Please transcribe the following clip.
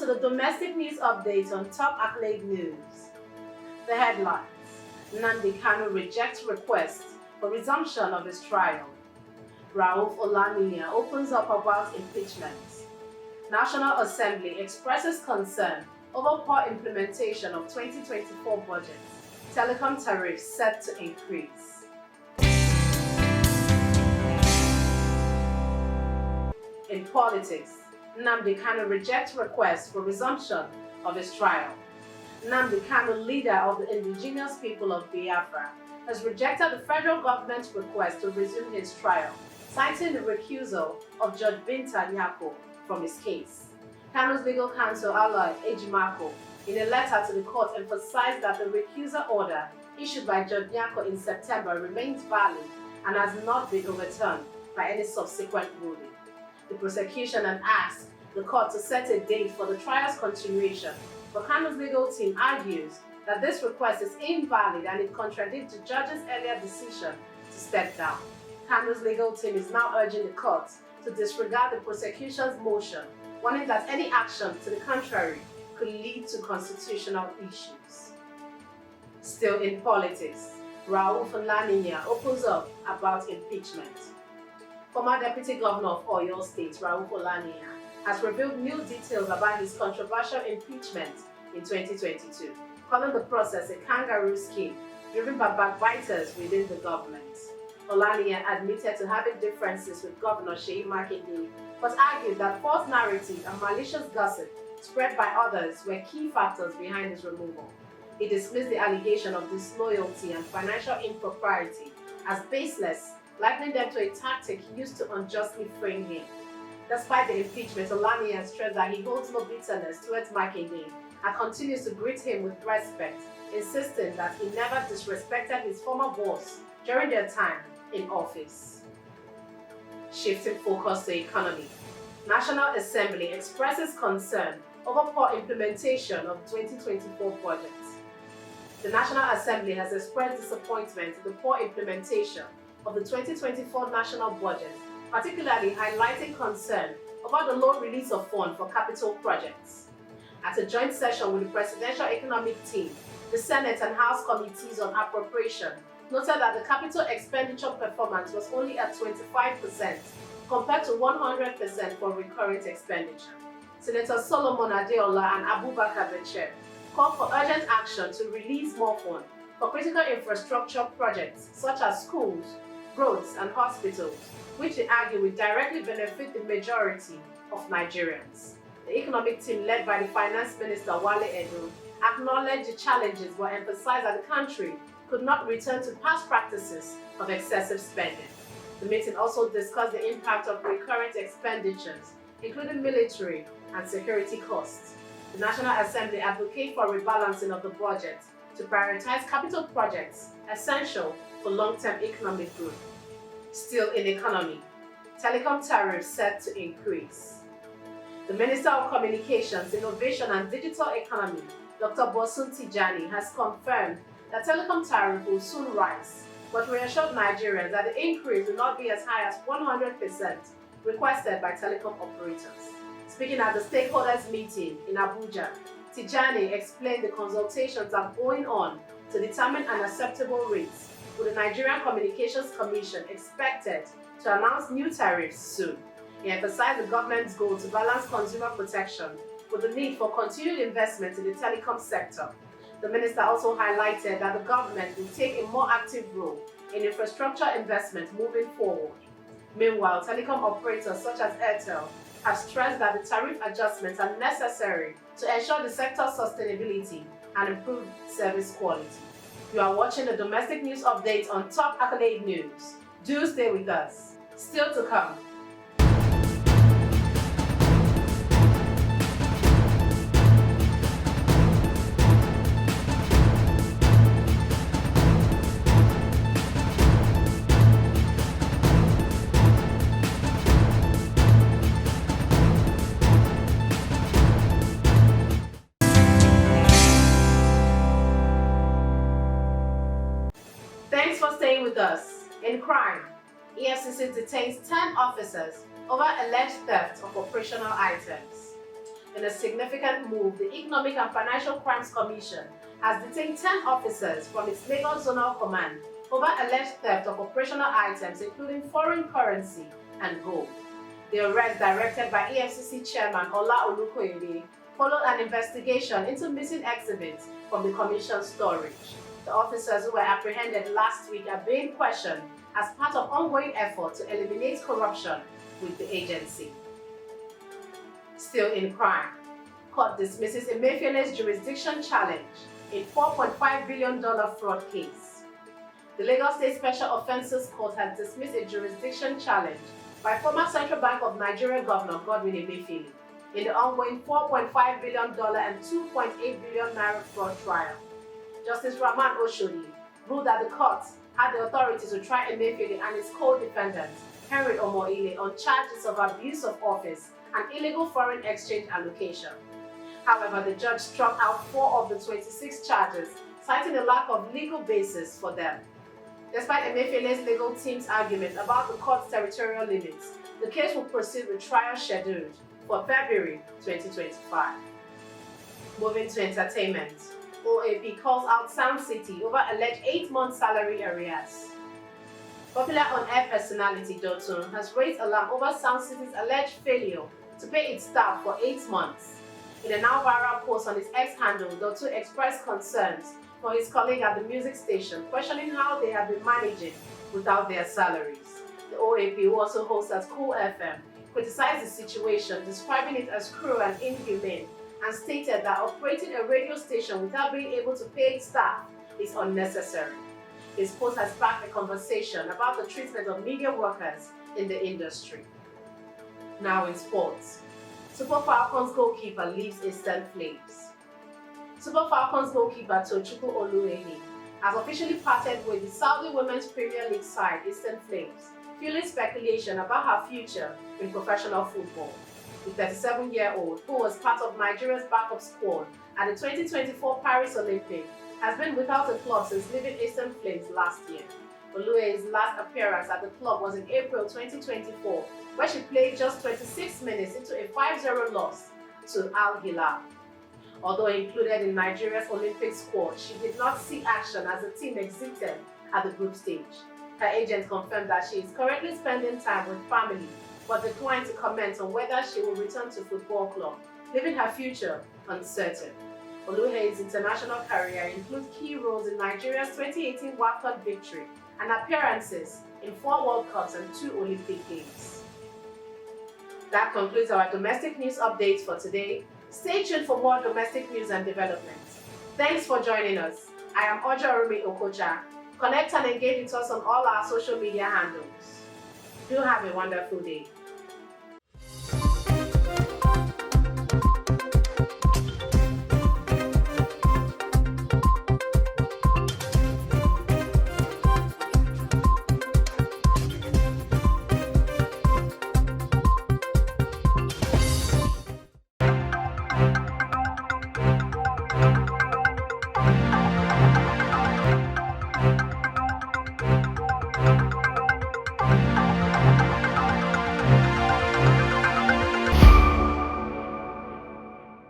to the domestic news update on top accolade news. The headlines: Nnamdi Kanu rejects request for resumption of his trial. RAUF OLANIYAN opens up about impeachment. National Assembly expresses concern over poor implementation of 2024 budget. Telecom tariffs set to increase. In politics, Nnamdi Kanu rejects request for resumption of his trial. Nnamdi Kanu, leader of the indigenous people of Biafra, has rejected the federal government's request to resume his trial, citing the recusal of Judge Binta Nyako from his case. Kanu's legal counsel, Aloy Ejimako, in a letter to the court emphasized that the recusal order issued by Judge Nyako in September remains valid and has not been overturned by any subsequent ruling. The prosecution had asked the court to set a date for the trial's continuation, but Kanu's legal team argues that this request is invalid and it contradicts the judge's earlier decision to step down. Kanu's legal team is now urging the court to disregard the prosecution's motion, warning that any action to the contrary could lead to constitutional issues. Still in politics, RAUF OLANIYAN opens up about impeachment. Former Deputy Governor of Oyo State, RAUF OLANIYAN, has revealed new details about his controversial impeachment in 2022, calling the process a kangaroo scheme driven by backbiters within the government. OLANIYAN admitted to having differences with Governor Seyi Makinde, but argued that false narrative and malicious gossip spread by others were key factors behind his removal. He dismissed the allegation of disloyalty and financial impropriety as baseless, likening them to a tactic used to unjustly frame him. Despite the impeachment, OLANIYAN stressed that he holds no bitterness towards Makinde and continues to greet him with respect, insisting that he never disrespected his former boss during their time in office. Shifting focus to economy, National Assembly expresses concern over poor implementation of 2024 budget. The National Assembly has expressed disappointment in the poor implementation of the 2024 national budget, particularly highlighting concern about the low release of funds for capital projects. At a joint session with the Presidential Economic Team, the Senate and House Committees on Appropriation noted that the capital expenditure performance was only at 25% compared to 100% for recurrent expenditure. Senator Solomon Adeola and Abubakar Bechir called for urgent action to release more funds for critical infrastructure projects such as schools, roads and hospitals, which they argue will directly benefit the majority of Nigerians. The economic team led by the Finance Minister Wale Edun acknowledged the challenges but emphasized that the country could not return to past practices of excessive spending. The meeting also discussed the impact of recurrent expenditures, including military and security costs. The National Assembly advocated for rebalancing of the budget to prioritize capital projects essential for long-term economic growth. Still in economy, telecom tariffs set to increase. The Minister of Communications, Innovation and Digital Economy, Dr. Bosun Tijani, has confirmed that telecom tariff will soon rise, but reassured Nigerians that the increase will not be as high as 100% requested by telecom operators. Speaking at the stakeholders meeting in Abuja, Tijani explained the consultations are going on to determine an acceptable rate, with the Nigerian Communications Commission expected to announce new tariffs soon. He emphasized the government's goal to balance consumer protection with the need for continued investment in the telecom sector. The minister also highlighted that the government will take a more active role in infrastructure investment moving forward. Meanwhile, telecom operators such as Airtel have stressed that the tariff adjustments are necessary to ensure the sector's sustainability and improve service quality. You are watching the domestic news update on Top Accolade News. Do stay with us. Still to come. Thanks for staying with us. In crime, EFCC detains 10 officers over alleged theft of operational items. In a significant move, the Economic and Financial Crimes Commission has detained 10 officers from its Lagos Zonal Command over alleged theft of operational items including foreign currency and gold. The arrest, directed by EFCC Chairman Ola Olukoyede, followed an investigation into missing exhibits from the Commission's storage. The officers who were apprehended last week are being questioned as part of ongoing effort to eliminate corruption with the agency. Still in crime, court dismisses EMEFIELE'S jurisdiction challenge in $4.5 billion fraud case. The Lagos State Special Offences Court has dismissed a jurisdiction challenge by former Central Bank of Nigeria Governor Godwin Emefiele in the ongoing $4.5 billion and $2.8 billion naira fraud trial. Justice Rahman Oshodi ruled that the court had the authority to try Emefiele and his co-defendant, Henry Omoile, on charges of abuse of office and illegal foreign exchange allocation. However, the judge struck out 4 of the 26 charges, citing a lack of legal basis for them. Despite Emefiele's legal team's argument about the court's territorial limits, the case will proceed with trial scheduled for February 2025. Moving to entertainment, OAP calls out SOUNDCITY over alleged 8-month salary arrears. Popular on-air personality Dotun has raised alarm over SOUNDCITY's alleged failure to pay its staff for 8 months. In a now viral post on his X handle, Dotun expressed concerns for his colleague at the music station, questioning how they have been managing without their salaries. The OAP, who also hosts at Cool FM, criticized the situation, describing it as cruel and inhumane, and stated that operating a radio station without being able to pay its staff is unnecessary. His post has sparked a conversation about the treatment of media workers in the industry. Now in sports, Super Falcons goalkeeper leaves Eastern Flames. Super Falcons goalkeeper Tochukwu Oluehi has officially parted with the Saudi Women's Premier League side Eastern Flames, fueling speculation about her future in professional football. The 37-year-old, who was part of Nigeria's backup squad at the 2024 Paris Olympics, has been without a club since leaving Eastern Flames last year. Oluehi's last appearance at the club was in April 2024, where she played just 26 minutes into a 5-0 loss to Al Hilal. Although included in Nigeria's Olympic squad, she did not see action as the team exited at the group stage. Her agent confirmed that she is currently spending time with family, but declined to comment on whether she will return to football club, leaving her future uncertain. Oluehi's international career includes key roles in Nigeria's 2018 WAFCON victory and appearances in 4 World Cups and 2 Olympic Games. That concludes our domestic news updates for today. Stay tuned for more domestic news and developments. Thanks for joining us. I am Ojo Okocha. Connect and engage with us on all our social media handles. Do have a wonderful day.